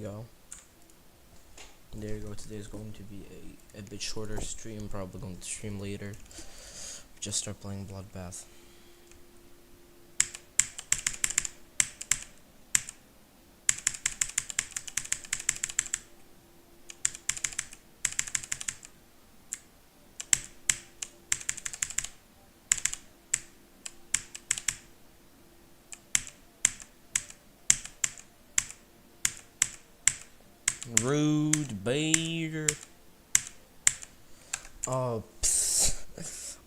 go. There you go. Today's going to be a bit shorter stream. Probably going to stream later. Just start playing Bloodbath. Rude bear. Oh,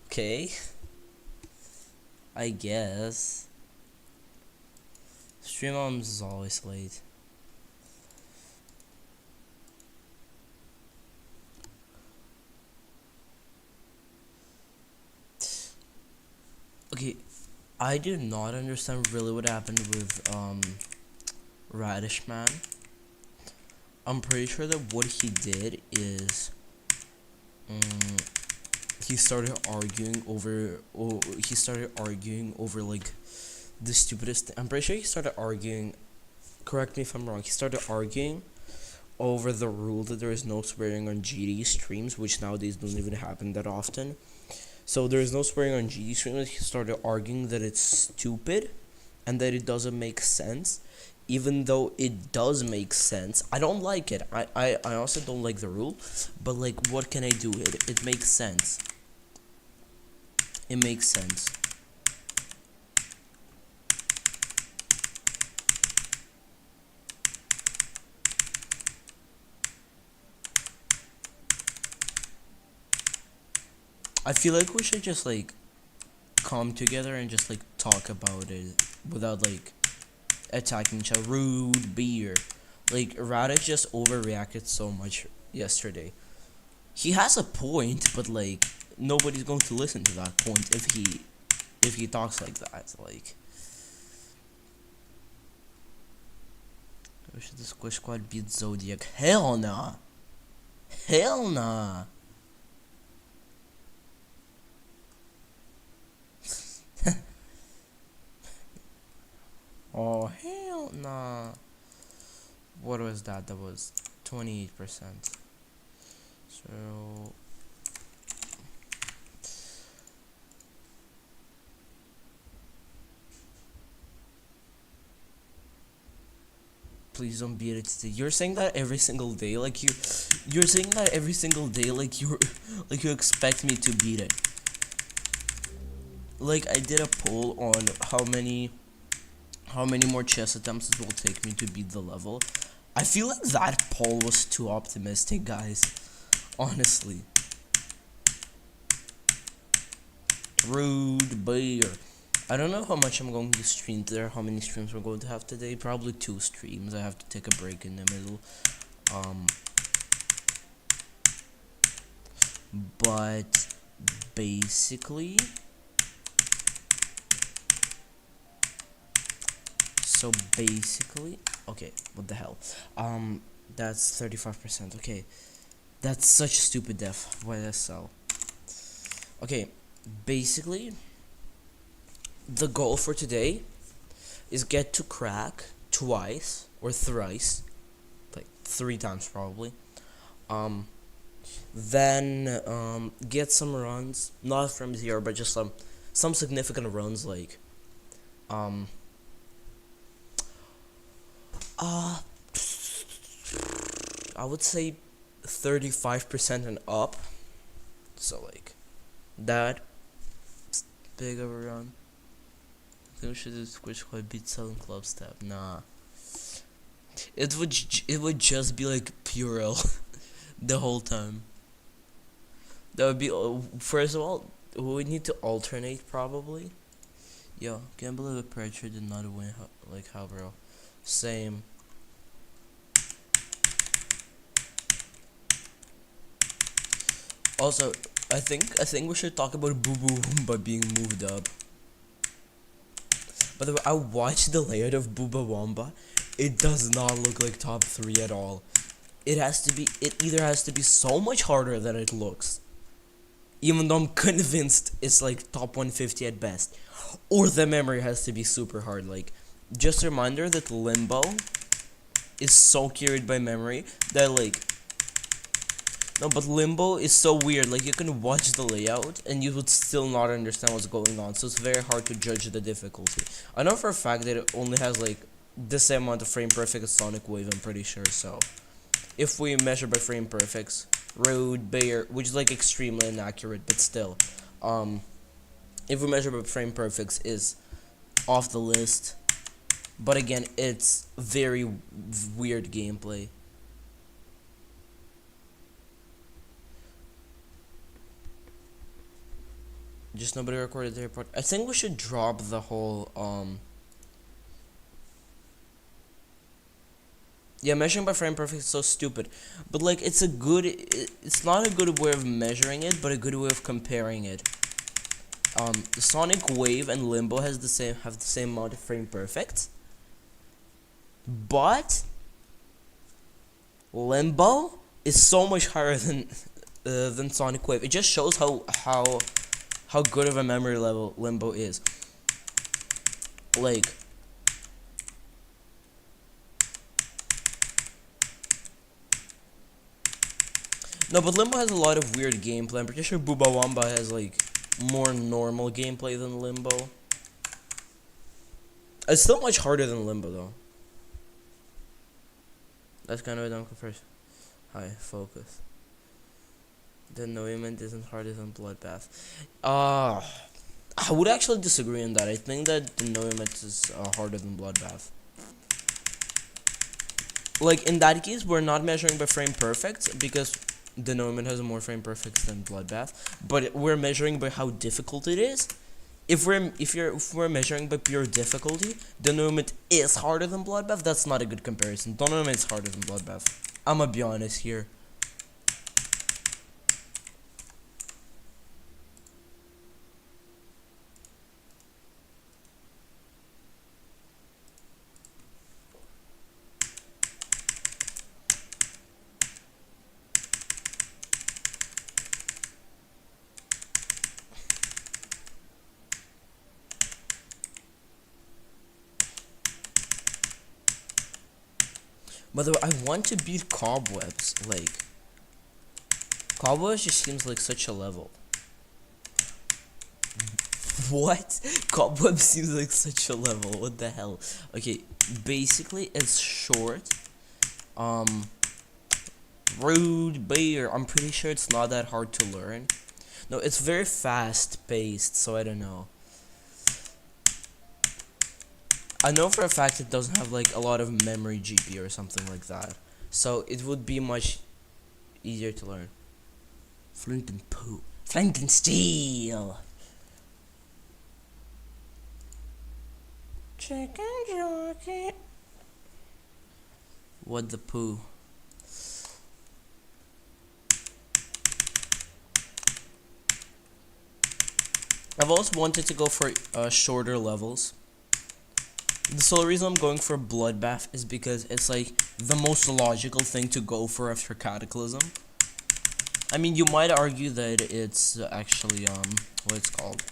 okay. I guess. Stream moms is always late. Okay, I do not understand really what happened with Radish Man. I'm pretty sure that what he did is he started arguing over like the stupidest thing. I'm pretty sure he started arguing, correct me if I'm wrong, he started arguing over the rule that there is no swearing on GD streams, which nowadays don't even happen that often. So there is no swearing on GD streams. He started arguing that it's stupid and that it doesn't make sense, even though it does make sense. I don't like it. I also don't like the rule, but like, what can I do? It makes sense. It makes sense. I feel like we should just like come together and just like talk about it without like attacking each other. Rude beer. Like, Radic just overreacted so much yesterday. He has a point, but like nobody's going to listen to that point if he talks like that. Like, should the Squish Squad beat Zodiac? Hell nah. Hell nah. Oh, hell nah. What was that? That was 28%. So please don't beat it today. You're saying that every single day, like you're saying that every single day, like you expect me to beat it. Like, I did a poll on how many more chess attempts it will take me to beat the level. I feel like that poll was too optimistic, guys. Honestly. Rude bear. I don't know how much I'm going to stream today, how many streams we're going to have today. Probably 2 streams. I have to take a break in the middle. But basically, okay, what the hell? That's 35%. Okay, that's such a stupid def. YSL. Okay, basically, the goal for today is get to crack twice or thrice, like 3 times probably. Then get some runs, not from 0, but just some significant runs, like I would say 35% and up. So like that big of a run. I think we should do Squish Squad beat Southern Club Step. Nah. It would just be like Purell the whole time. That would be, first of all, we would need to alternate probably. Yo, can't believe a Predator did not win like how, bro. Same. Also, I think we should talk about Boo Boo Wumba being moved up. By the way, I watched the layout of Booba Wumba. It does not look like top 3 at all. It either has to be so much harder than it looks, even though I'm convinced it's like top 150 at best, or the memory has to be super hard. Like, just a reminder that Limbo is so carried by memory that like no, but Limbo is so weird. Like you can watch the layout and you would still not understand what's going on. So it's very hard to judge the difficulty. I know for a fact that it only has like the same amount of frame perfect as Sonic Wave. I'm pretty sure. So if we measure by frame perfects, Road Bear, which is like extremely inaccurate, but still, if we measure by frame perfects, is off the list. But again, it's very weird gameplay. Just nobody recorded the report. I think we should drop the whole yeah, measuring by frame perfect is so stupid. But like it's it's not a good way of measuring it, but a good way of comparing it. Sonic Wave and Limbo have the same amount of frame perfect. But Limbo is so much higher than Sonic Wave. It just shows how good of a memory level Limbo is. Like no, but Limbo has a lot of weird gameplay. I'm pretty sure Booba Wamba has like more normal gameplay than Limbo. It's still much harder than Limbo though. That's kind of a dumb comparison. Hi, focus. The Noiment isn't harder than Bloodbath. I would actually disagree on that. I think that the Noiment is harder than Bloodbath. Like in that case, we're not measuring by frame perfect because the Noiment has more frame perfect than Bloodbath. But we're measuring by how difficult it is. If we're measuring by pure difficulty, the Noiment is harder than Bloodbath. That's not a good comparison. The Noiment is harder than Bloodbath. I'ma be honest here. By the way, I want to beat Cobwebs. Like, Cobwebs just seems like such a level. What? Cobwebs seems like such a level. What the hell? Okay, basically it's short. Rude Bear. I'm pretty sure it's not that hard to learn. No, it's very fast paced, so I don't know. I know for a fact it doesn't have like a lot of memory GP or something like that. So it would be much easier to learn. Flint and poo. Flint and steel. Chicken jockey. What the poo? I've always wanted to go for shorter levels. The sole reason I'm going for Bloodbath is because it's like the most logical thing to go for after Cataclysm. I mean, you might argue that it's actually what it's called,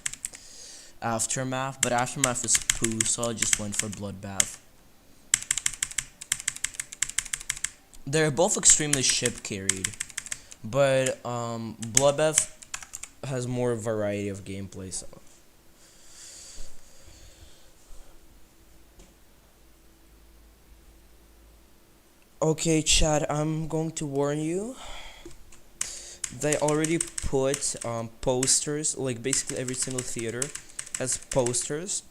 Aftermath, but Aftermath is poo, so I just went for Bloodbath. They're both extremely ship carried, but Bloodbath has more variety of gameplay, so. Okay, Chad, I'm going to warn you. They already put posters, like basically every single theater has posters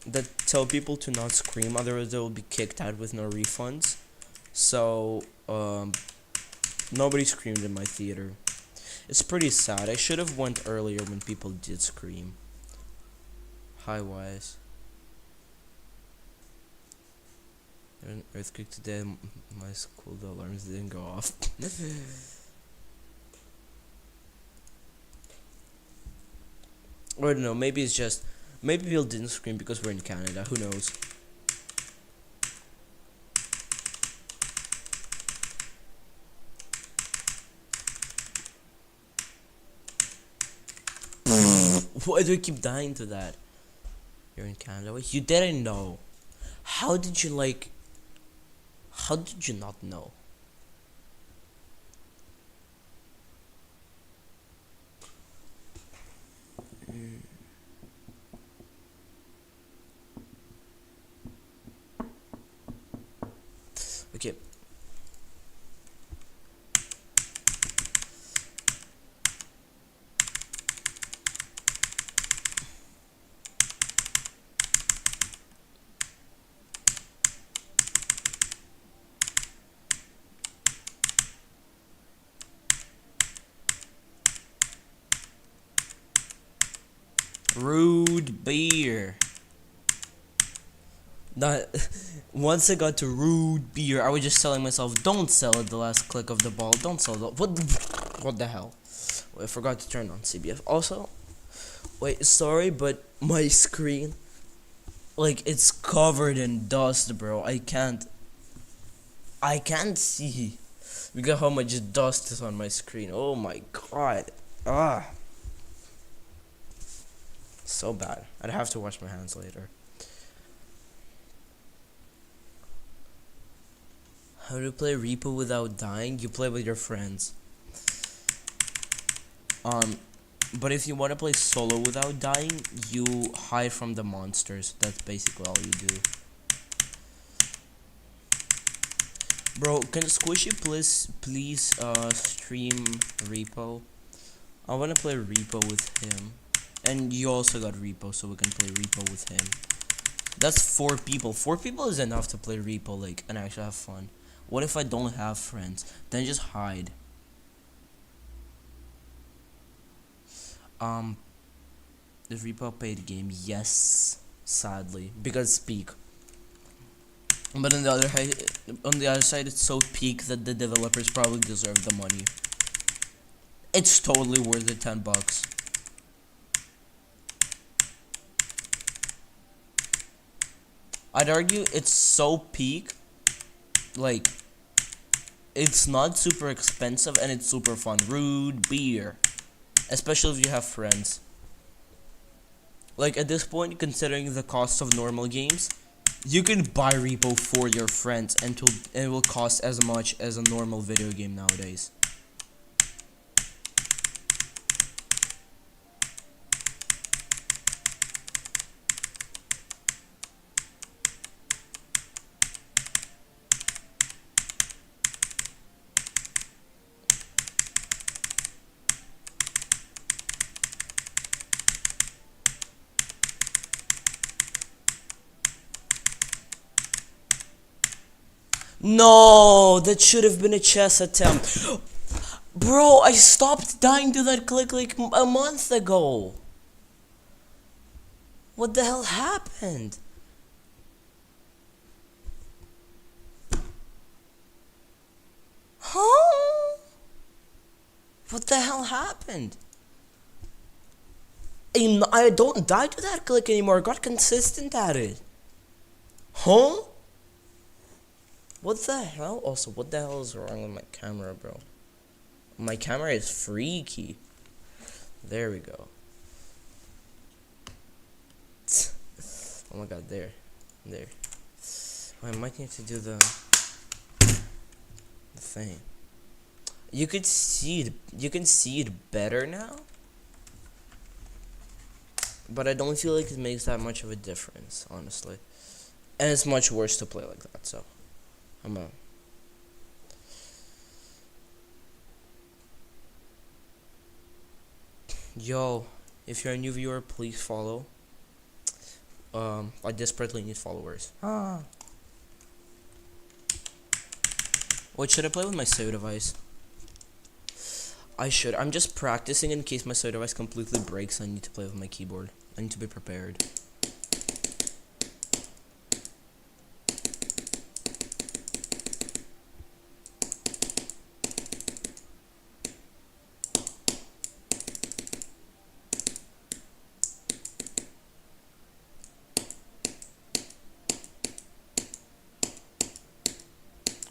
that tell people to not scream, otherwise they will be kicked out with no refunds. So, nobody screamed in my theater. It's pretty sad. I should have went earlier when people did scream. Hi, Wise. An earthquake today, my school, the alarms didn't go off. Or I don't know, maybe it's just, maybe people didn't scream because we're in Canada, who knows. Why do I keep dying to that? You're in Canada? Wait, you didn't know. How did you like... How did you not know? Okay. Rude beer. Not once I got to rude beer, I was just telling myself, don't sell at the last click of the ball. Don't sell the what the hell? I forgot to turn on CBF. Also, wait, sorry, but my screen, like, it's covered in dust, bro. I can't see. Look at how much dust is on my screen. Oh my god. Ah. So bad. I'd have to wash my hands later. How to play Repo without dying? You play with your friends. But if you want to play solo without dying, you hide from the monsters. That's basically all you do. Bro, can Squishy please stream Repo? I wanna play Repo with him. And you also got Repo, so we can play Repo with him. That's 4 people. 4 people is enough to play Repo, like, and actually have fun. What if I don't have friends? Then just hide. Is Repo a paid game? Yes, sadly, because peak. But on the other side, it's so peak that the developers probably deserve the money. It's totally worth the $10. I'd argue it's so peak, like, it's not super expensive and it's super fun. Rude beer, especially if you have friends. Like, at this point, considering the cost of normal games, you can buy Repo for your friends and it will cost as much as a normal video game nowadays. No, that should have been a chess attempt. Bro, I stopped dying to that click like a month ago. What the hell happened? Huh? What the hell happened? I don't die to that click anymore. I got consistent at it. Huh? What the hell? Also, what the hell is wrong with my camera, bro? My camera is freaky. There we go. Oh my god, there. Oh, I might need to do the thing. You can see it better now. But I don't feel like it makes that much of a difference, honestly. And it's much worse to play like that, so I'm a Yo, if you're a new viewer, please follow. I desperately need followers. Wait, should I play with my soda device? I should. I'm just practicing in case my soda device completely breaks. I need to play with my keyboard. I need to be prepared.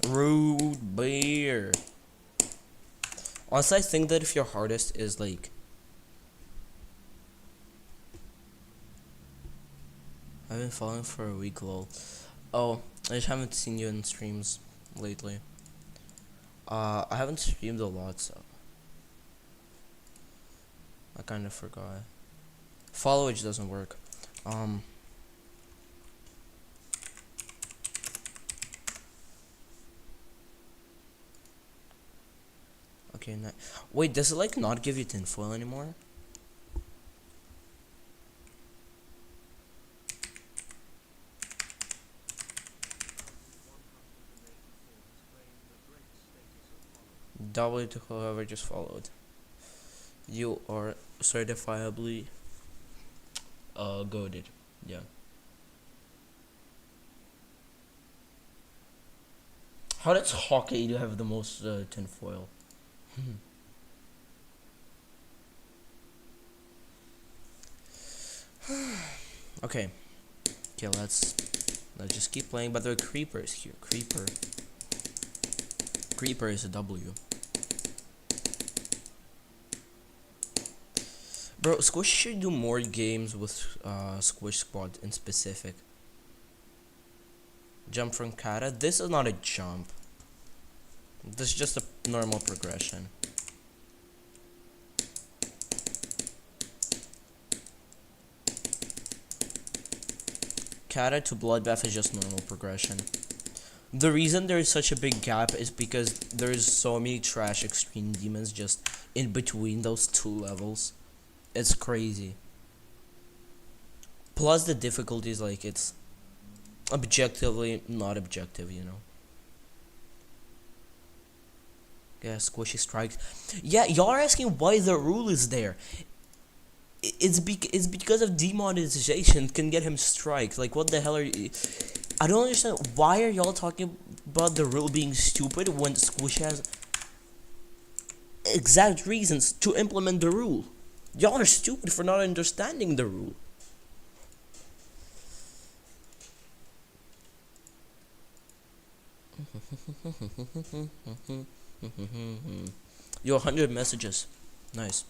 Rude beer. Honestly, I think that if your hardest is like I've been following for a week, lol. Oh, I just haven't seen you in streams. lately. I haven't streamed a lot, so I kind of forgot. Followage doesn't work. Um. Okay. Wait, does it like not give you tinfoil anymore? W to whoever just followed. You are certifiably goaded. Yeah. How does Hockey have the most tinfoil? Okay. Okay, let's just keep playing. But there are creepers here. Creeper is a W. Bro, Squish should do more games with Squish Squad in specific. Jump from Kata. This is not a jump. This is just a normal progression. Kata to bloodbath is just normal progression. The reason there is such a big gap is because there's so many trash extreme demons just in between those two levels. It's crazy. Plus the difficulty is like it's objectively not objective, you know. Yeah, squishy strikes. Yeah, y'all are asking why the rule is there. It's because of demonetization can get him strikes. Like what the hell are you? I don't understand why are y'all talking about the rule being stupid when Squish has exact reasons to implement the rule. Y'all are stupid for not understanding the rule. Yo, 100 messages. Nice.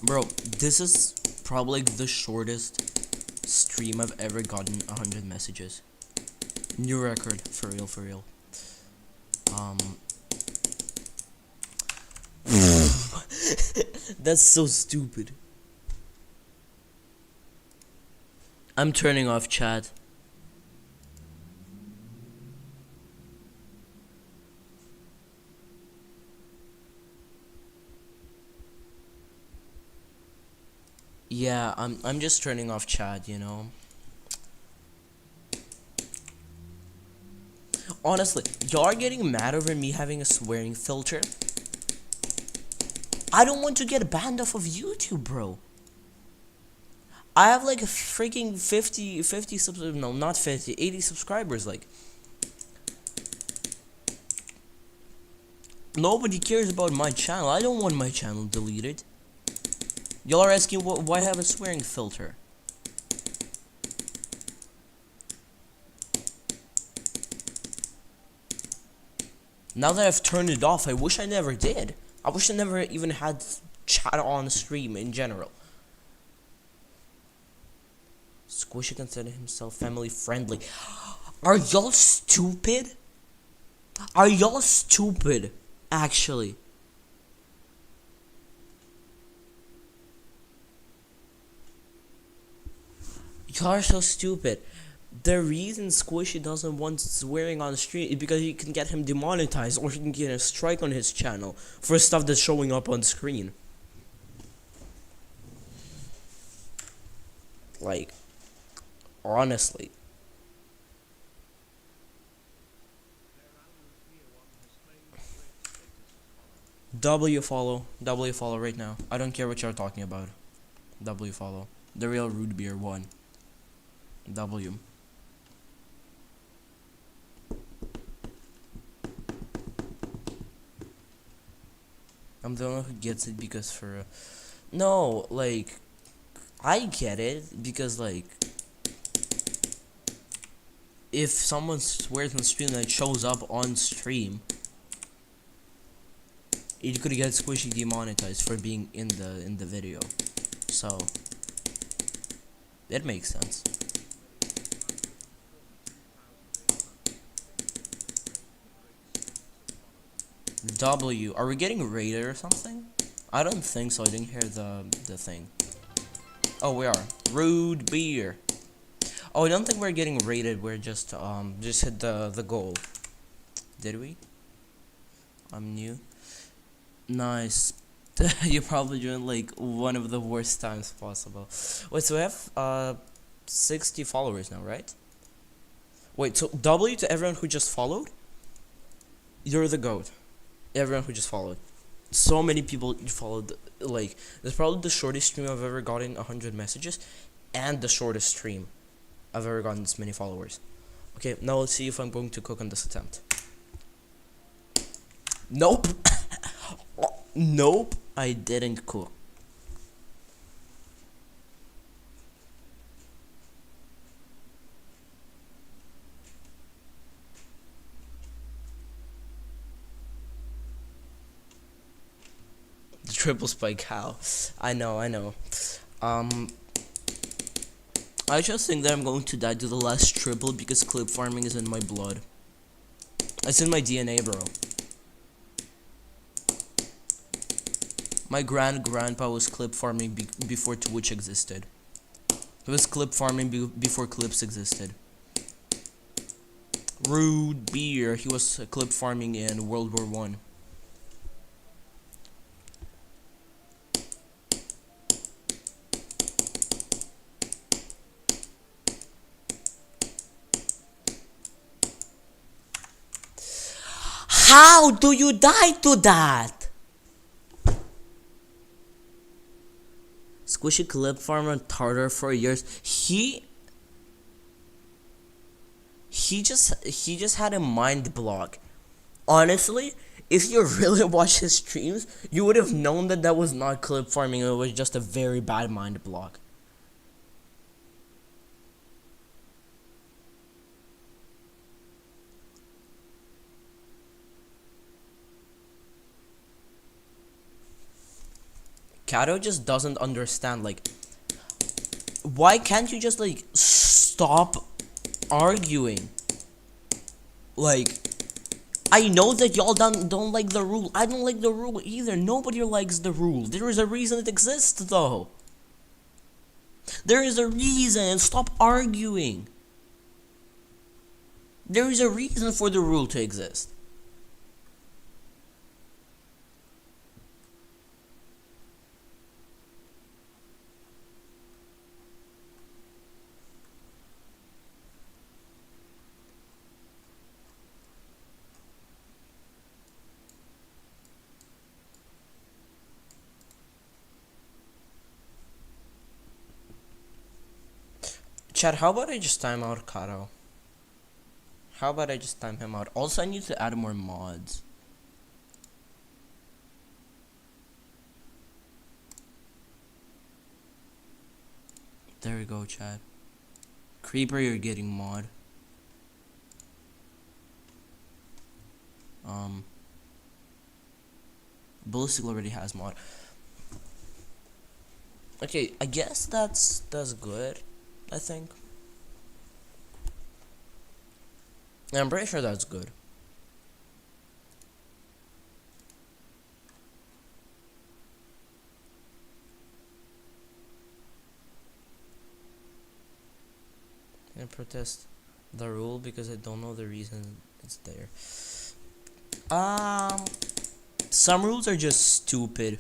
Bro, this is probably the shortest stream I've ever gotten 100 messages. New record, for real. That's so stupid. I'm turning off chat. Yeah, I'm just turning off chat, you know. Honestly, y'all are getting mad over me having a swearing filter. I don't want to get banned off of YouTube, bro. I have like a freaking 50 subscribers, no, not 50, 80 subscribers, like. Nobody cares about my channel. I don't want my channel deleted. Y'all are asking why I have a swearing filter. Now that I've turned it off, I wish I never did. I wish I never even had chat on stream in general. Squishy consider himself family friendly. Are y'all stupid? Are y'all stupid? Actually. Y'all are so stupid. The reason Squishy doesn't want swearing on the stream is because he can get him demonetized or he can get a strike on his channel for stuff that's showing up on screen. Like, honestly. W follow right now. I don't care what you're talking about. W follow. The real root beer won. W. I'm the one who gets it because for no, like I get it because like if someone swears on stream that shows up on stream, it could get Squishy demonetized for being in the video. So it makes sense. W. Are we getting raided or something? I don't think so. I didn't hear the thing. Oh, we are. Rude beer. Oh, I don't think we're getting raided. We're just hit the goal. Did we? I'm new. Nice. You probably joined like one of the worst times possible. Wait, so we have 60 followers now, right? Wait, so W to everyone who just followed? You're the GOAT. Everyone who just followed. So many people followed. Like, that's probably the shortest stream I've ever gotten 100 messages, and the shortest stream I've ever gotten this many followers. Okay, now let's see if I'm going to cook on this attempt. Nope. Nope, I didn't cook. The triple spike, how? I know. I just think that I'm going to die to the last triple because clip farming is in my blood. It's in my DNA, bro. My grandpa was clip farming before Twitch existed. He was clip farming before clips existed. Rude beer. He was clip farming in World War One. How do you die to that? Squishy clip farmer Tartar for years. He just had a mind block. Honestly, if you really watch his streams, you would have known that that was not clip farming. It was just a very bad mind block. Kato just doesn't understand, like, why can't you just, like, stop arguing? Like, I know that y'all don't like the rule. I don't like the rule either. Nobody likes the rule. There is a reason it exists, though. There is a reason. Stop arguing. There is a reason for the rule to exist. Chad, how about I just time out Kato? How about I just time him out? Also, I need to add more mods. There we go, Chad. Creeper, you're getting mod. Ballistic already has mod. Okay, I guess that's good. I think. I'm pretty sure that's good. I protest the rule because I don't know the reason it's there. Some rules are just stupid.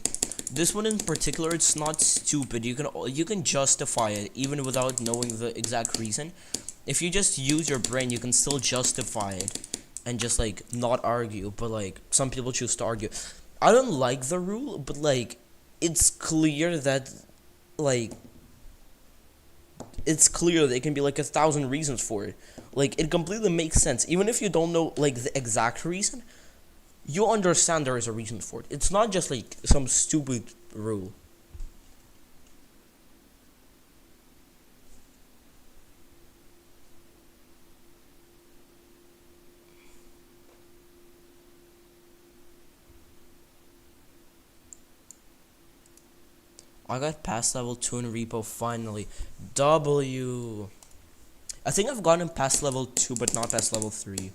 This one in particular, it's not stupid. You can justify it even without knowing the exact reason. If you just use your brain, you can still justify it and just like not argue. But like some people choose to argue. I don't like the rule, but like it's clear that like there can be like 1,000 reasons for it. Like it completely makes sense, even if you don't know like the exact reason. You understand there is a reason for it. It's not just like some stupid rule. I got past level 2 in repo finally. W. I think I've gotten past level 2 but not past level 3.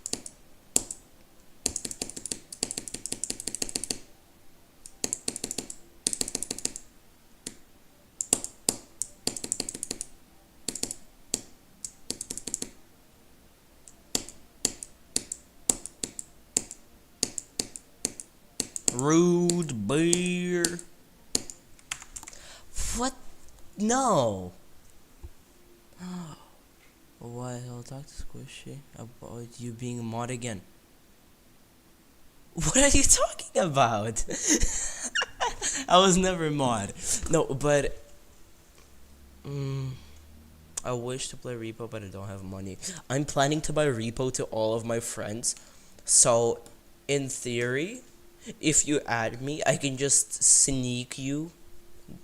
Rude bear. What? No. Why? I'll talk to Squishy about you being a mod again. What are you talking about? I was never mod. No, but I wish to play Repo, but I don't have money. I'm planning to buy Repo to all of my friends. So, in theory, if you add me, I can just sneak you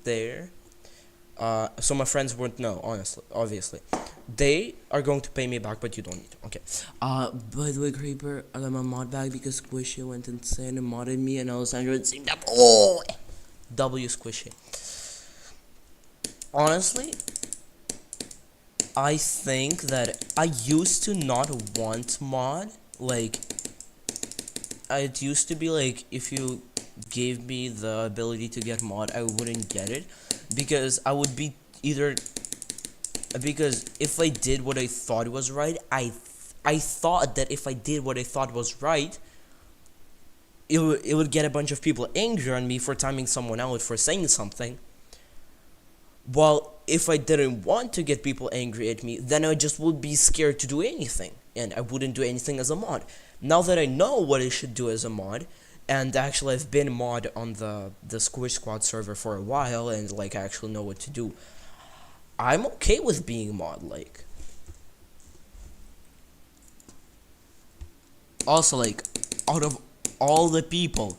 there. So my friends won't know, honestly, obviously. They are going to pay me back, but you don't need to. Okay. By the way, Creeper, I got my mod back because Squishy went insane and modded me, and Alessandro it seemed up. Oh! W Squishy. Honestly, I think that I used to not want mod. Like, it used to be like, if you gave me the ability to get mod, I wouldn't get it. Because I would be because if I did what I thought was right, I thought that if I did what I thought was right, it would get a bunch of people angry on me for timing someone out for saying something. Well, if I didn't want to get people angry at me, then I just would be scared to do anything, and I wouldn't do anything as a mod. Now that I know what I should do as a mod, and actually I've been mod on the Squish Squad server for a while, and like I actually know what to do, I'm okay with being mod. Like, also, like, out of all the people,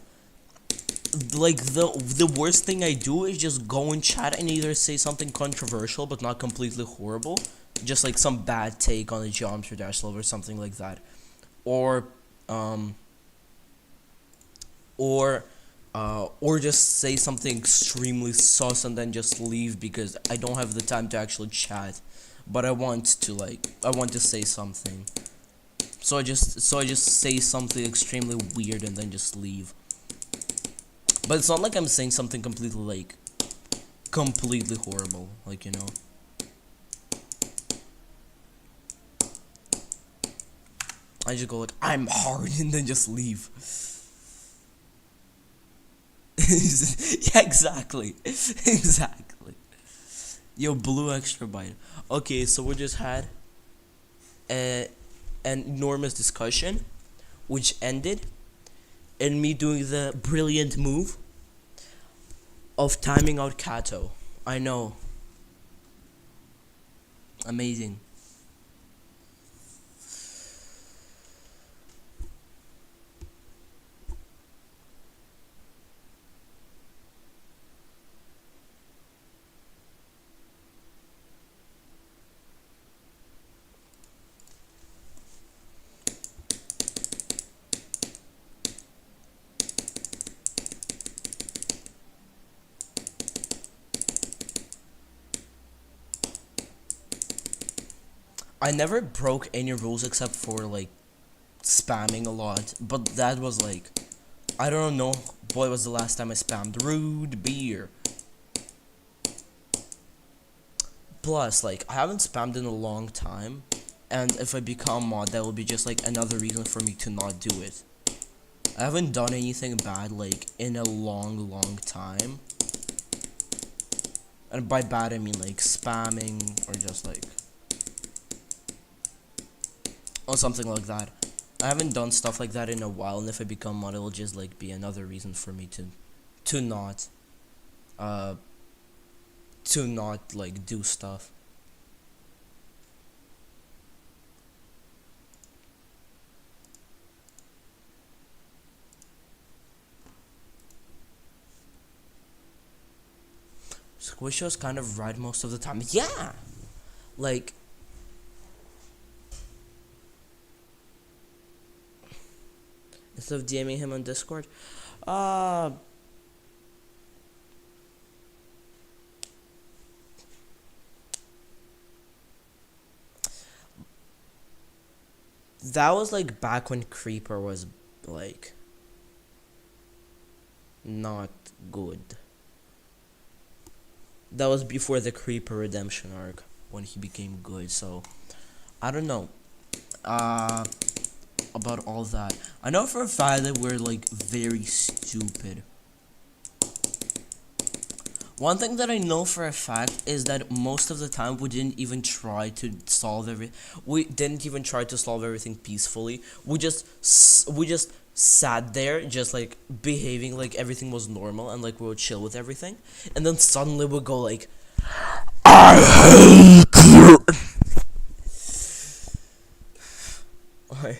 like, the worst thing I do is just go in chat and either say something controversial but not completely horrible, just like some bad take on the Geometry Dash level or something like that, or just say something extremely sus and then just leave because I don't have the time to actually chat, but I want to say something. So I just say something extremely weird and then just leave. But it's not like I'm saying something completely horrible, like, you know. I just go like, I'm hard, and then just leave. Yeah, exactly. Exactly. Yo, blue extra bite. Okay, so we just had an enormous discussion, which ended in me doing the brilliant move of timing out Kato. I know. Amazing. I never broke any rules except for like spamming a lot, but that was like, I don't know what was the last time I spammed. Rude beer. Plus, like, I haven't spammed in a long time, and if I become mod, that will be just like another reason for me to not do it. I haven't done anything bad like in a long time, and by bad I mean like spamming or just like, or something like that. I haven't done stuff like that in a while, and if I become mod, it'll just like be another reason for me to not like do stuff. Squisho's kind of right most of the time. Yeah, like, instead of DMing him on Discord, that was like back when Creeper was like not good. That was before the Creeper redemption arc when he became good. So I don't know. about all that. I know for a fact that we're like very stupid. One thing that I know for a fact is that most of the time we didn't even try to solve we didn't even try to solve everything peacefully. We just sat there just like behaving like everything was normal and like we would chill with everything, and then suddenly we go like, I hate you. Okay.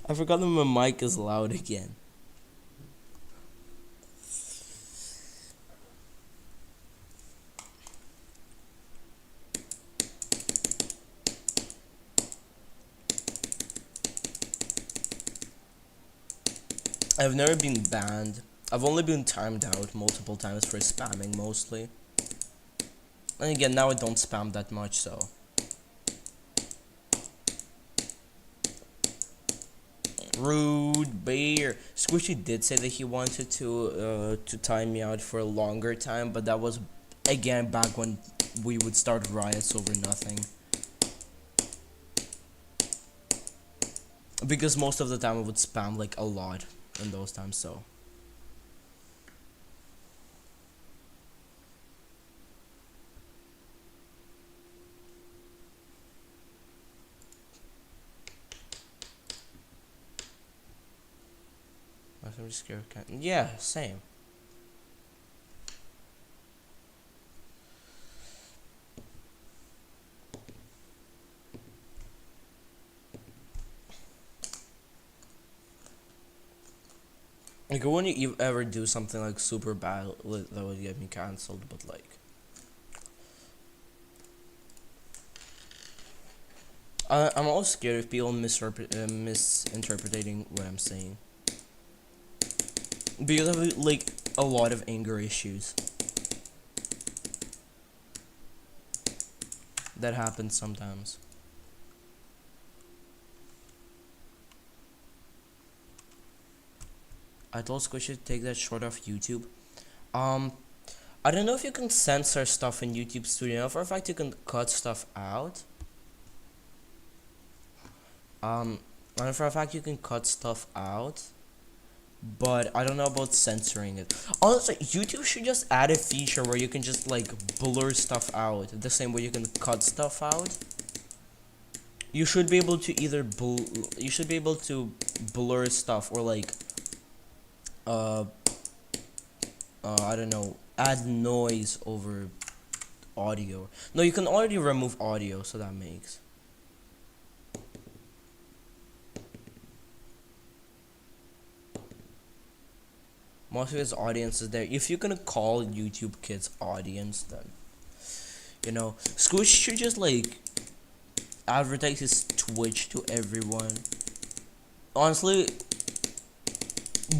I forgot that my mic is loud again. I've never been banned. I've only been timed out multiple times for spamming mostly. And again, now I don't spam that much, so. Rude bear. Squishy did say that he wanted to time me out for a longer time, but that was again back when we would start riots over nothing. Because most of the time I would spam like a lot in those times, so. I'm just scared. Yeah, same. Like, when you ever do something like super bad that would get me cancelled, but like, I'm always scared of people misinterpreting what I'm saying, because I have like a lot of anger issues. That happens sometimes. I told Squishy to take that short off YouTube. I don't know if you can censor stuff in YouTube Studio. For a fact, you can cut stuff out. And for a fact, you can cut stuff out. But I don't know about censoring it. Honestly, YouTube should just add a feature where you can just like blur stuff out. The same way you can cut stuff out. You should be able to either blur stuff or like I don't know, add noise over audio. No, you can already remove audio, so that makes. Most of his audience is there. If you're gonna call YouTube Kids audience, then, you know, Squish should just like advertise his Twitch to everyone. Honestly,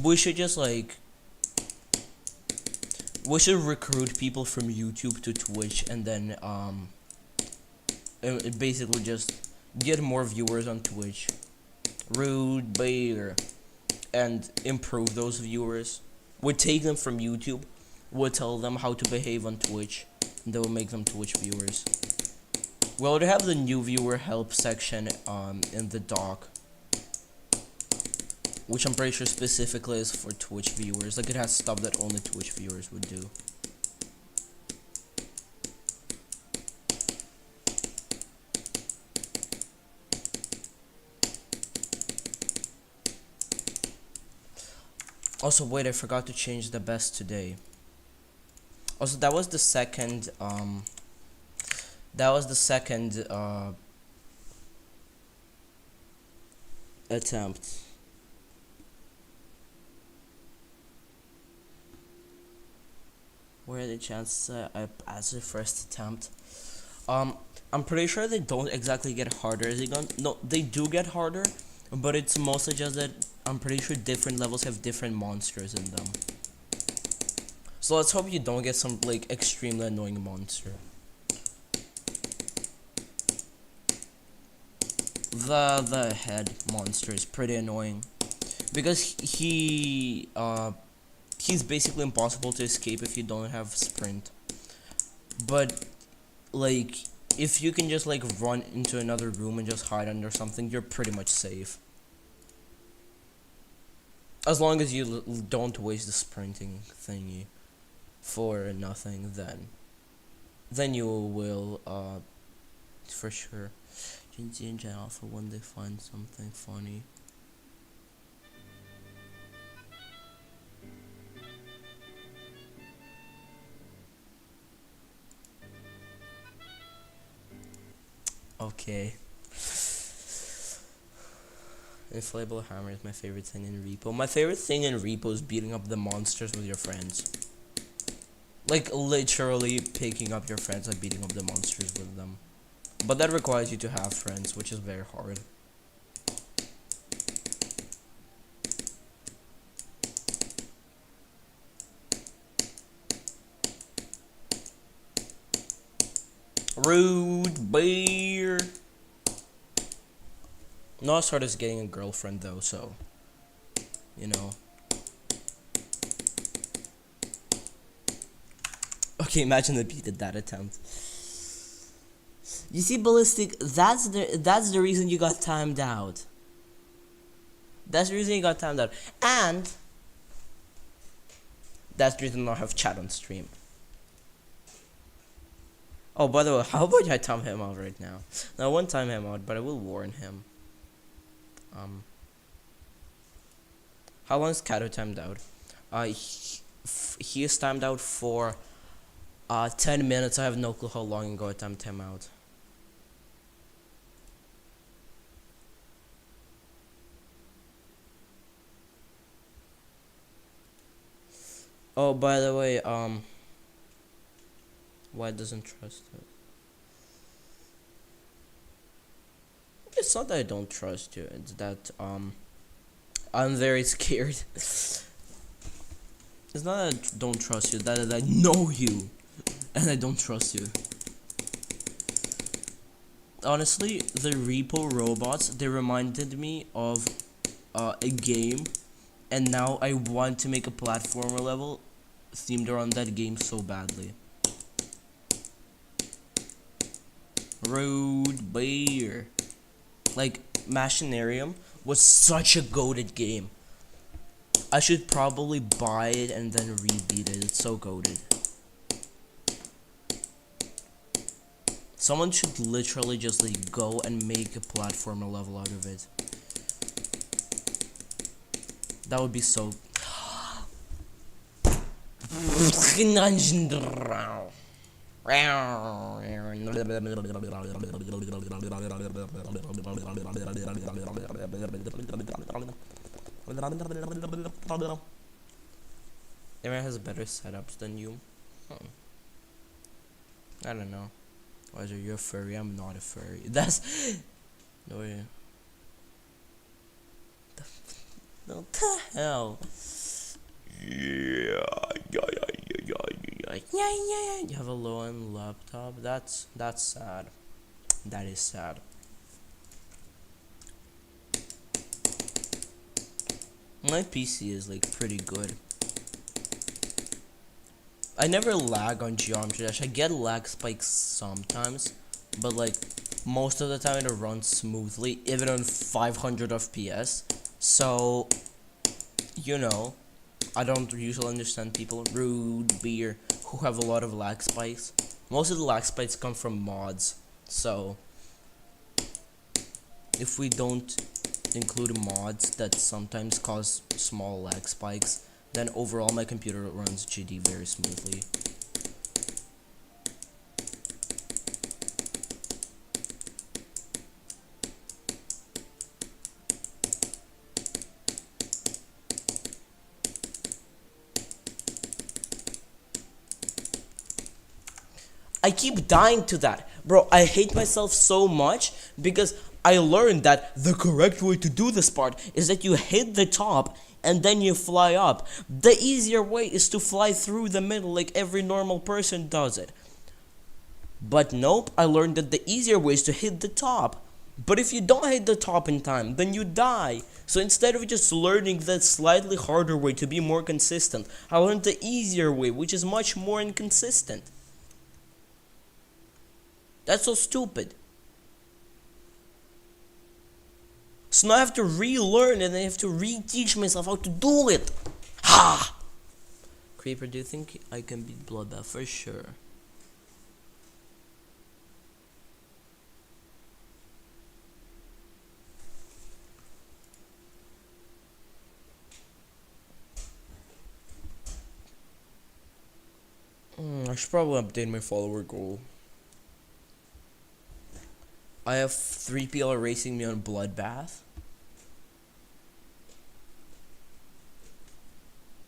we should just like, we should recruit people from YouTube to Twitch, and then basically just get more viewers on Twitch. Rude bear. And improve those viewers. Would take them from YouTube, would tell them how to behave on Twitch, and that will make them Twitch viewers. We already have the new viewer help section in the doc, which I'm pretty sure specifically is for Twitch viewers. Like, it has stuff that only Twitch viewers would do. Also, wait, I forgot to change the best today. Also, that was the second attempt. Where are the chances I pass the first attempt? I'm pretty sure they don't exactly get harder as they go. No, they do get harder, but it's mostly just that I'm pretty sure different levels have different monsters in them. So let's hope you don't get some like extremely annoying monster. The head monster is pretty annoying because he's basically impossible to escape if you don't have sprint. But like, if you can just like run into another room and just hide under something, you're pretty much safe. As long as you don't waste the sprinting thingy for nothing, then you will for sure change the engine alpha when they find something funny. Okay. Inflatable hammer is my favorite thing in Repo. My favorite thing in Repo is beating up the monsters with your friends. Like, literally picking up your friends and beating up the monsters with them. But that requires you to have friends, which is very hard. Rude bear. No, sort is getting a girlfriend though, so you know. Okay, imagine the beat at that attempt. You see, Ballistic, that's the reason you got timed out. That's the reason you got timed out. And that's the reason I don't have chat on stream. Oh, by the way, how about I time him out right now? Now, I won't time him out, but I will warn him. How long is Kato timed out? He is timed out for 10 minutes. I have no clue how long ago I timed him out. Oh, by the way, why doesn't trust it? It's not that I don't trust you, it's that I'm very scared. It's not that I don't trust you, that I know you and I don't trust you. Honestly, the Repo robots, they reminded me of a game, and now I want to make a platformer level themed around that game so badly. Rude bear. Like, Machinarium was such a goated game. I should probably buy it and then rebeat it. It's so goated. Someone should literally just like go and make a platformer level out of it. That would be so. Everyone has better setups than you. I don't know. Whether you're a furry, I'm not a furry. That's no way. What the hell? Yeah. You have a low-end laptop. That's sad. That is sad. My PC is like pretty good. I never lag on Geometry Dash. I get lag spikes sometimes, but like most of the time it runs smoothly, even on 500 FPS. So, you know, I don't usually understand people, rude beer, who have a lot of lag spikes. Most of the lag spikes come from mods. So, if we don't include mods that sometimes cause small lag spikes, then overall my computer runs GD very smoothly. I keep dying to that. Bro, I hate myself so much because I learned that the correct way to do this part is that you hit the top and then you fly up. The easier way is to fly through the middle like every normal person does it. But nope, I learned that the easier way is to hit the top. But if you don't hit the top in time, then you die. So instead of just learning that slightly harder way to be more consistent, I learned the easier way, which is much more inconsistent. That's so stupid. So now I have to relearn and I have to reteach myself how to do it. Ha! Creeper, do you think I can beat bloodbath? For sure. I should probably update my follower goal. I have 3 people racing me on bloodbath.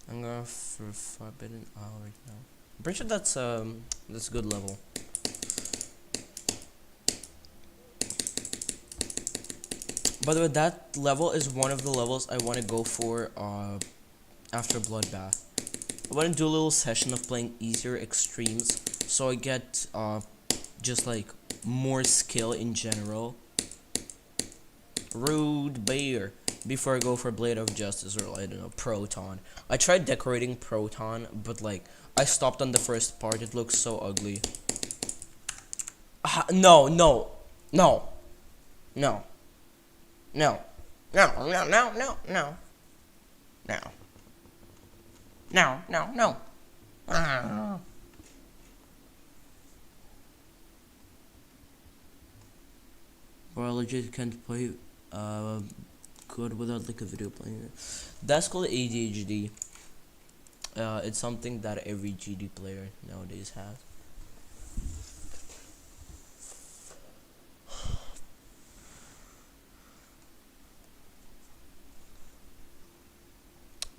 I'm going for 5 bit an hour right now. I'm pretty sure that's a good level. By the way, that level is one of the levels I want to go for after bloodbath. I want to do a little session of playing easier extremes, so I get just like more skill in general. Rude bear. Before I go for Blade of Justice or I don't know, Proton. I tried decorating Proton, but like I stopped on the first part. It looks so ugly. No, no, no, no, no, no, no, no, no, no, no, no, no, no. Bro, I legit can't play good without like a video playing it. That's called ADHD. It's something that every GD player nowadays has.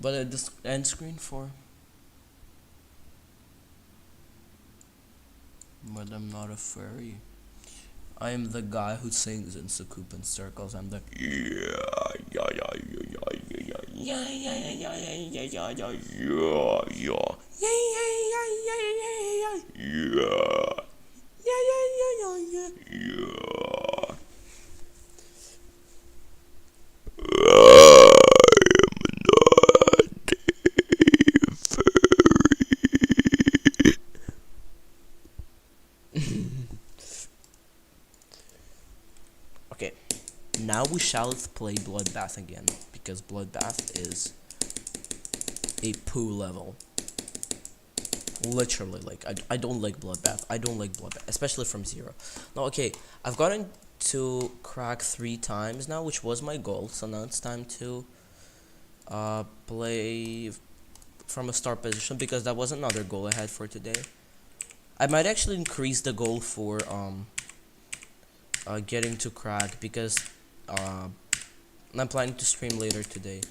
But this end screen for. But I'm not a furry. I am the guy who sings in Sukupen circles. I'm the Okay, now we shall play Bloodbath again, because Bloodbath is a poo level. Literally, like, I don't like Bloodbath. I don't like Bloodbath, especially from 0. Now, okay, I've gotten to crack 3 times now, which was my goal, so now it's time to play from a start position, because that was another goal I had for today. I might actually increase the goal for getting to crack, because I'm planning to stream later today.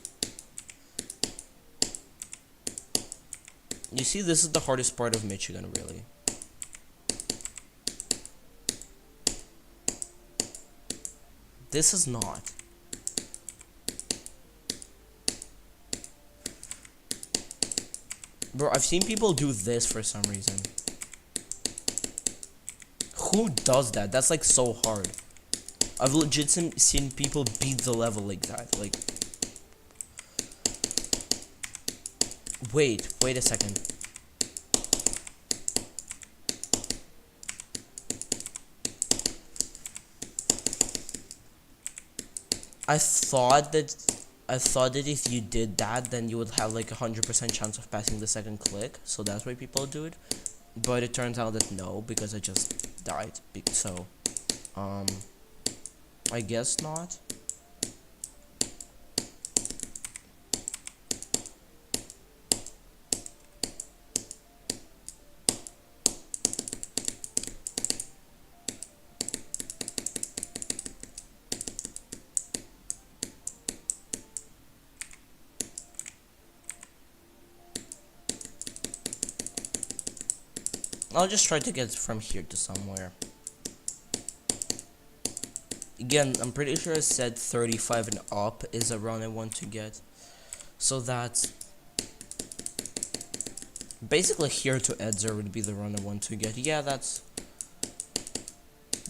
You see, this is the hardest part of Michigan, really. This is not. Bro, I've seen people do this for some reason. Who does that? That's like so hard. I've legit seen people beat the level like that. Like, wait a second. I thought that if you did that, then you would have like 100% chance of passing the second click. So that's why people do it. But it turns out that no, because I just died. So, I guess not. I'll just try to get from here to somewhere. Again, I'm pretty sure I said 35 and up is a run I want to get. So that's basically here to Edzer would be the run I want to get. Yeah, that's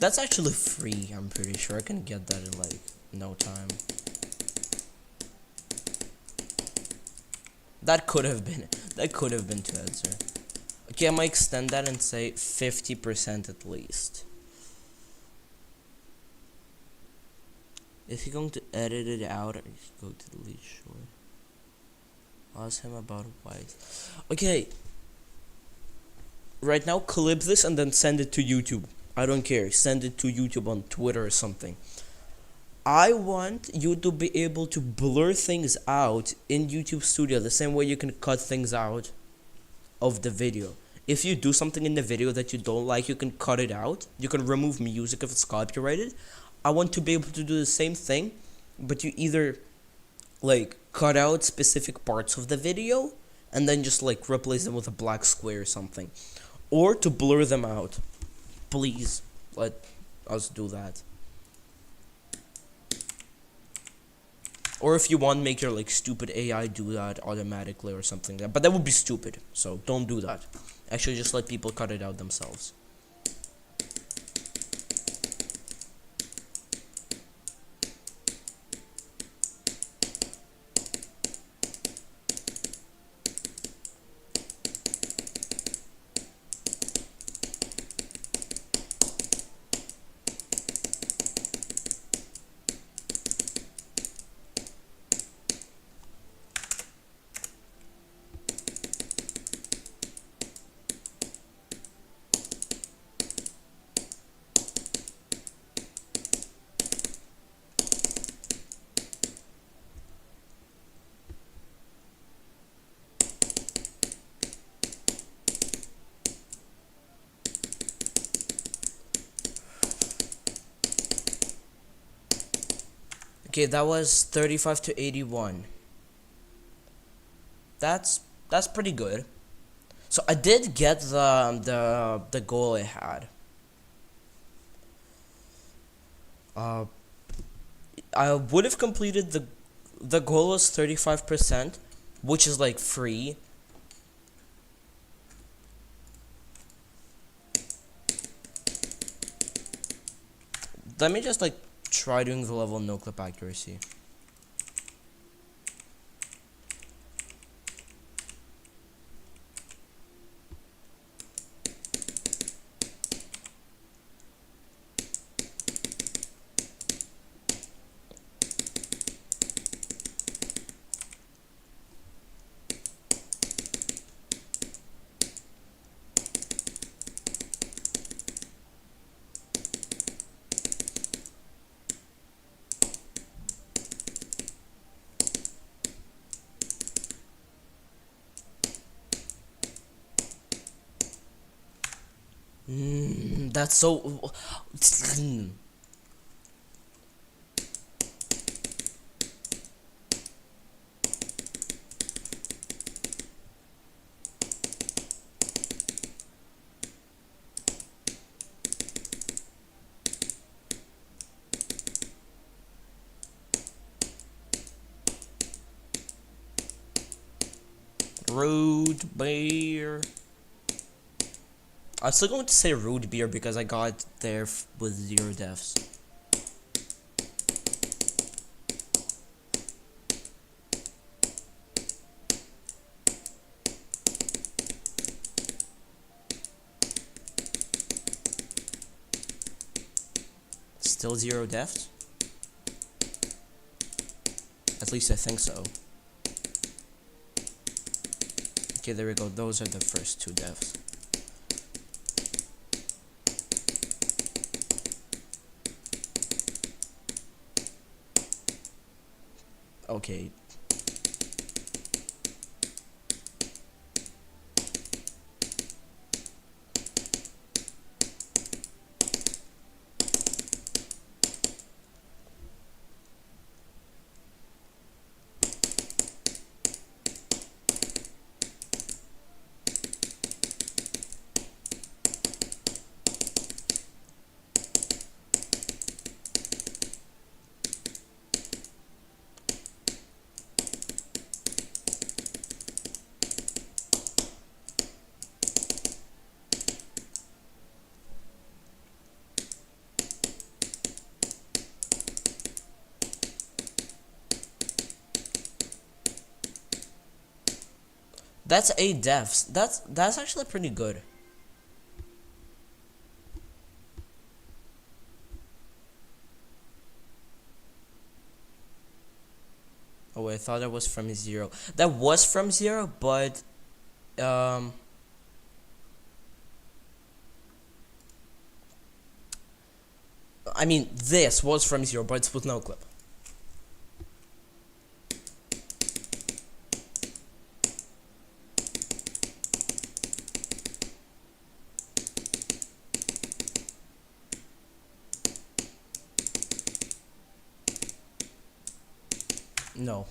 actually free. I'm pretty sure I can get that in like no time. That could have been to Edzer. Okay, I might extend that and say 50% at least. Is he going to edit it out or just go to delete short? Ask him about why. Okay. Right now, clip this and then send it to YouTube. I don't care. Send it to YouTube on Twitter or something. I want you to be able to blur things out in YouTube Studio the same way you can cut things out of the video. If you do something in the video that you don't like, you can cut it out. You can remove music if it's copyrighted. I want to be able to do the same thing, but you either like cut out specific parts of the video and then just like replace them with a black square or something, or to blur them out. Please let us do that. Or if you want, make your like stupid AI do that automatically or something like that. But that would be stupid, so don't do that. Actually, just let people cut it out themselves. Okay, that was 35 to 81. That's pretty good. So I did get the goal I had. I would have completed the goal was 35%, which is like free. Let me just like try doing the level no clip accuracy. That's so. Rude beer. I'm still going to say rude beer because I got there with 0 deaths. Still 0 deaths? At least I think so. Okay, there we go. Those are the first 2 deaths. Okay. That's 8 deaths. That's actually pretty good. I thought that was from zero. That was from zero, but I mean, this was from zero, but it's with no clip.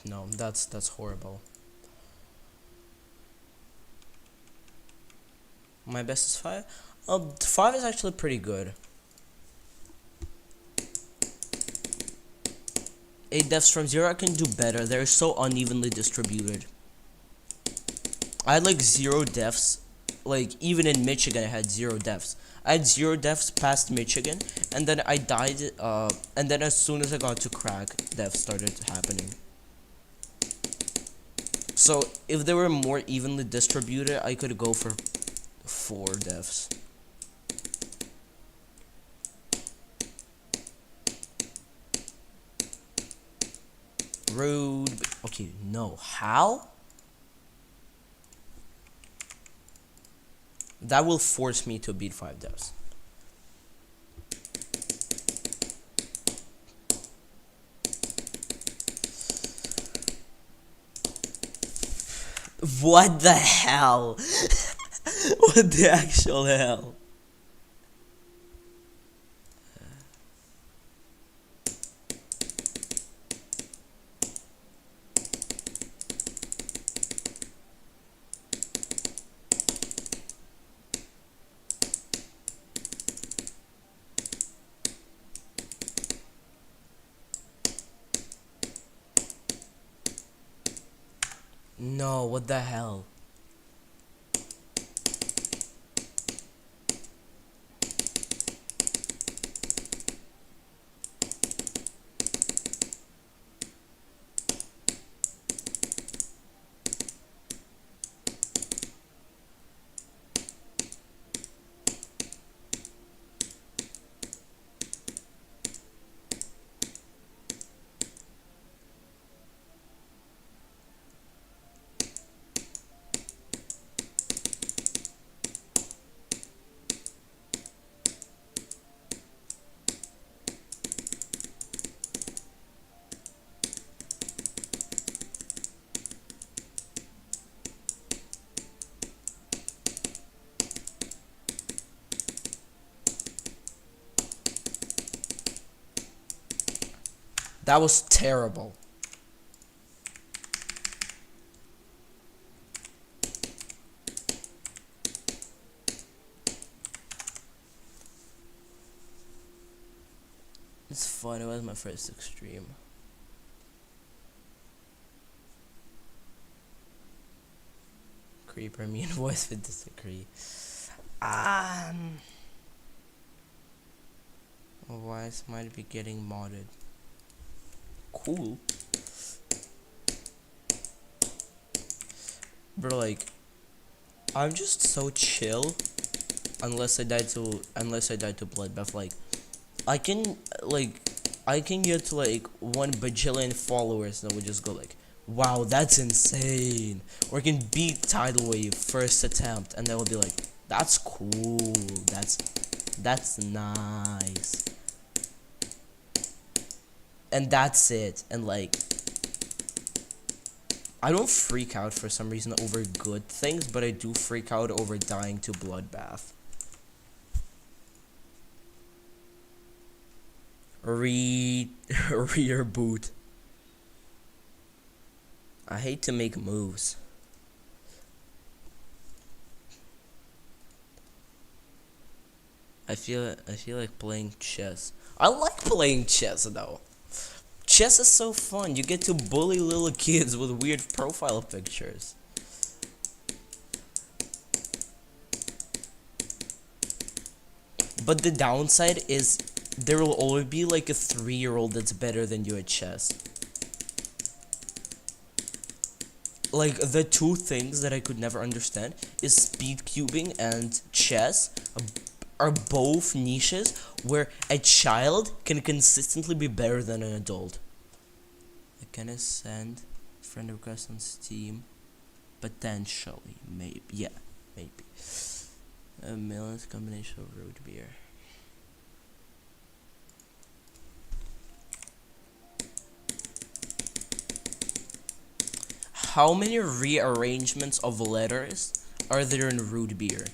No, that's horrible. My best is 5. 5 is actually pretty good. 8 deaths from zero. I can do better. They're so unevenly distributed. I had like 0 deaths. Like even in Michigan, I had 0 deaths. I had 0 deaths past Michigan, and then I died. And then as soon as I got to crack, deaths started happening. So if they were more evenly distributed, I could go for 4 deaths. Rude. Okay, no. How? That will force me to beat 5 deaths. What the hell? What the actual hell? No, what the hell? That was terrible. It's fun. It was my first extreme. Creeper, me and voice would disagree. Voice might be getting modded. Cool. Bro, like, I'm just so chill unless I die to bloodbath. Like, I can get to like 1 bajillion followers that would just go like, wow, that's insane. Or I can beat tidal wave first attempt, and they will be like, that's cool, that's nice. And that's it. And like, I don't freak out for some reason over good things, but I do freak out over dying to bloodbath. Reboot. I hate to make moves. I feel like playing chess. I like playing chess though. Chess is so fun. You get to bully little kids with weird profile pictures. But the downside is there will always be like a 3-year-old that's better than you at chess. Like, the 2 things that I could never understand is speed cubing and chess are both niches where a child can consistently be better than an adult. I can ascend. friend request on Steam. Potentially, maybe, yeah, maybe. A Millen's combination of root beer. How many rearrangements of letters are there in root beer?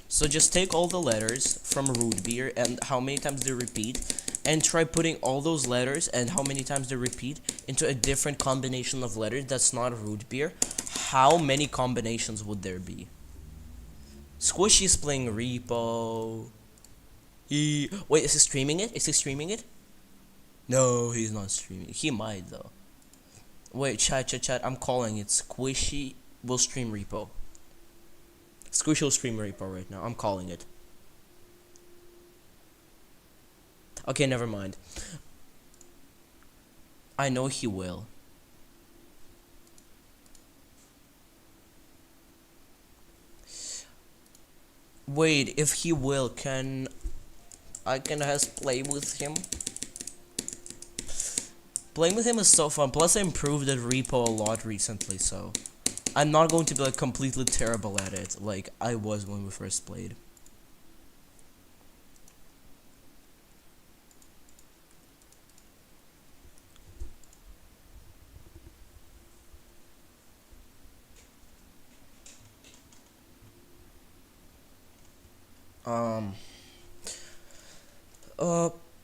So just take all the letters from root beer and how many times they repeat, and try putting all those letters and how many times they repeat into a different combination of letters that's not root beer. How many combinations would there be? Squishy's playing Repo. Wait, is he streaming it? Is he streaming it? No, he's not streaming. He might though. Wait, chat. I'm calling it. Squishy will stream Repo. Squishy will stream Repo right now. I'm calling it. Okay, never mind. I know he will. Wait, if he will, can I just play with him? Playing with him is so fun. Plus, I improved at Repo a lot recently, so I'm not going to be like completely terrible at it like I was when we first played.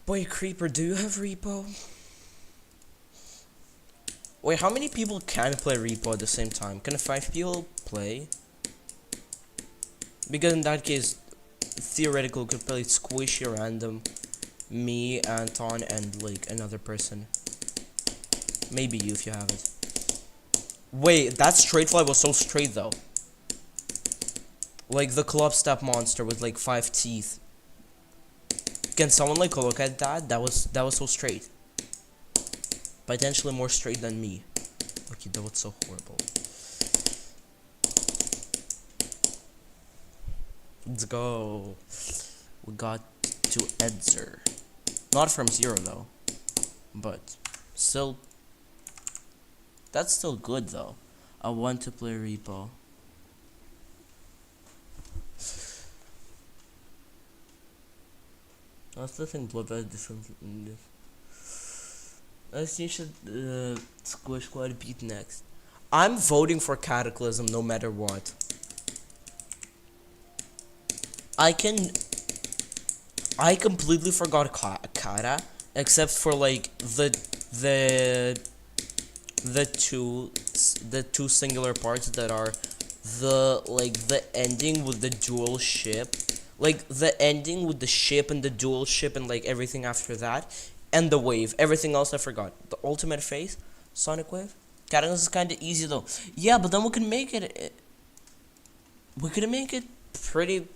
Boy, Creeper, do you have Repo? Wait, how many people can play Repo at the same time? Can 5 people play? Because in that case, theoretically, we could play Squishy, Random, me, Anton, and like another person. Maybe you if you have it. Wait, that straight fly was so straight though. Like the club step monster with like 5 teeth. Can someone like look at that? That was so straight. Potentially more straight than me. Okay, that was so horrible. Let's go. We got to Edzer. Not from 0 though. But still, that's still good though. I want to play Repo. I still think bloodbath different. I think you should Squish Squad beat next. I'm voting for Cataclysm no matter what. I completely forgot Kata, except for like the two singular parts that are the ending with the dual ship, like the ending with the ship and the dual ship and like everything after that, and the wave. Everything else I forgot. The ultimate phase, Sonic Wave. Cataclysm is kind of easy though. Yeah, but then we can make it. We could make it pretty.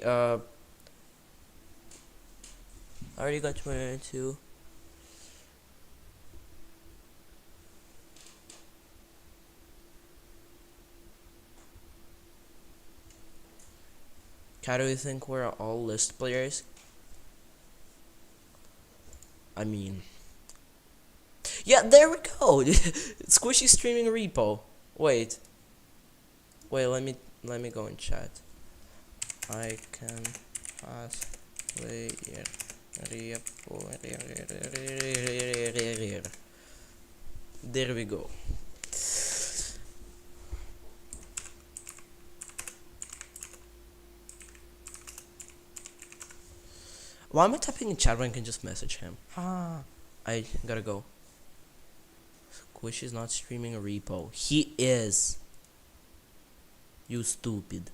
I already got 22. How do you think we're all list players? I mean, yeah, there we go. Squishy streaming Repo. Wait, let me go and chat. I can ask player Repo. There we go. Why am I typing in chat when I can just message him? I gotta go. Squish is not streaming a Repo. He is. You stupid.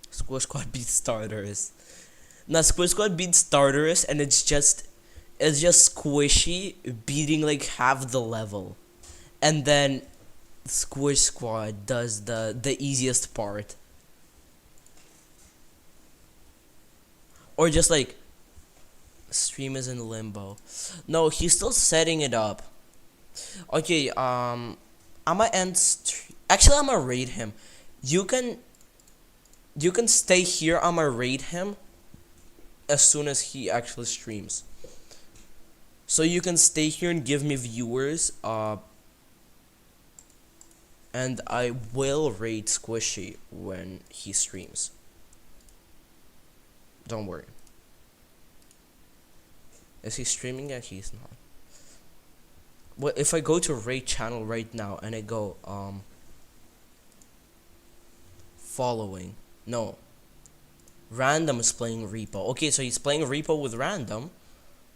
Squish Squad beats starters. Now Squish Squad beats starters, and it's just Squishy beating like half the level, and then Squish Squad does the easiest part, or just like Stream is in limbo. No, he's still setting it up. Okay, I'ma actually, I'ma raid him. You can stay here. I'ma raid him as soon as he actually streams. So you can stay here and give me viewers. And I will raid Squishy when he streams. Don't worry. Is he streaming yet? He's not. What if I go to raid channel right now and I go following? No. Random is playing repo. Okay, so he's playing repo with random.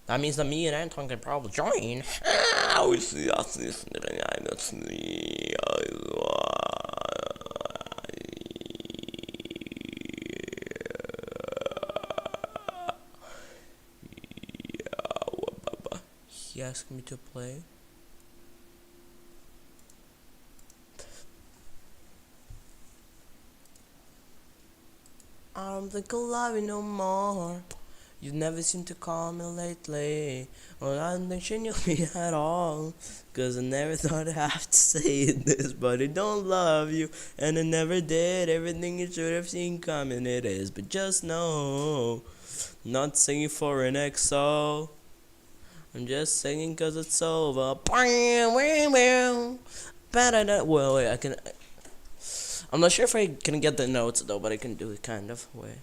That means that me and Anton can probably join. He asked me to play. I don't think I'll love you no more. You never seem to call me lately. Well, I don't think you knew me at all. Cause I never thought I'd have to say this, but I don't love you. And I never did. Everything you should have seen coming it is. But just know, not singing for an XO. I'm just singing cause it's over. Well, wait, I can... I'm not sure if I can get the notes though, but I can do it kind of. Wait.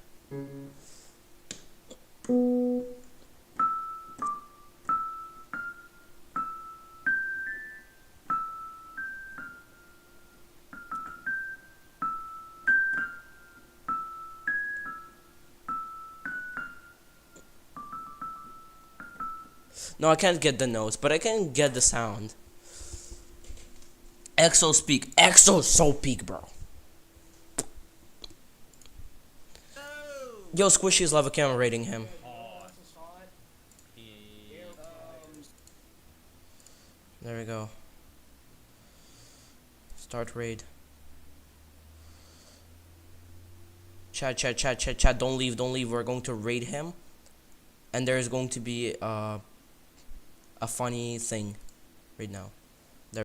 No, I can't get the notes, but I can get the sound. EXO speak. EXO so peak, bro. Yo, Squishy's lava cam rating him. There we go. Start raid. Chat. Don't leave. We're going to raid him. And there's going to be a funny thing right now.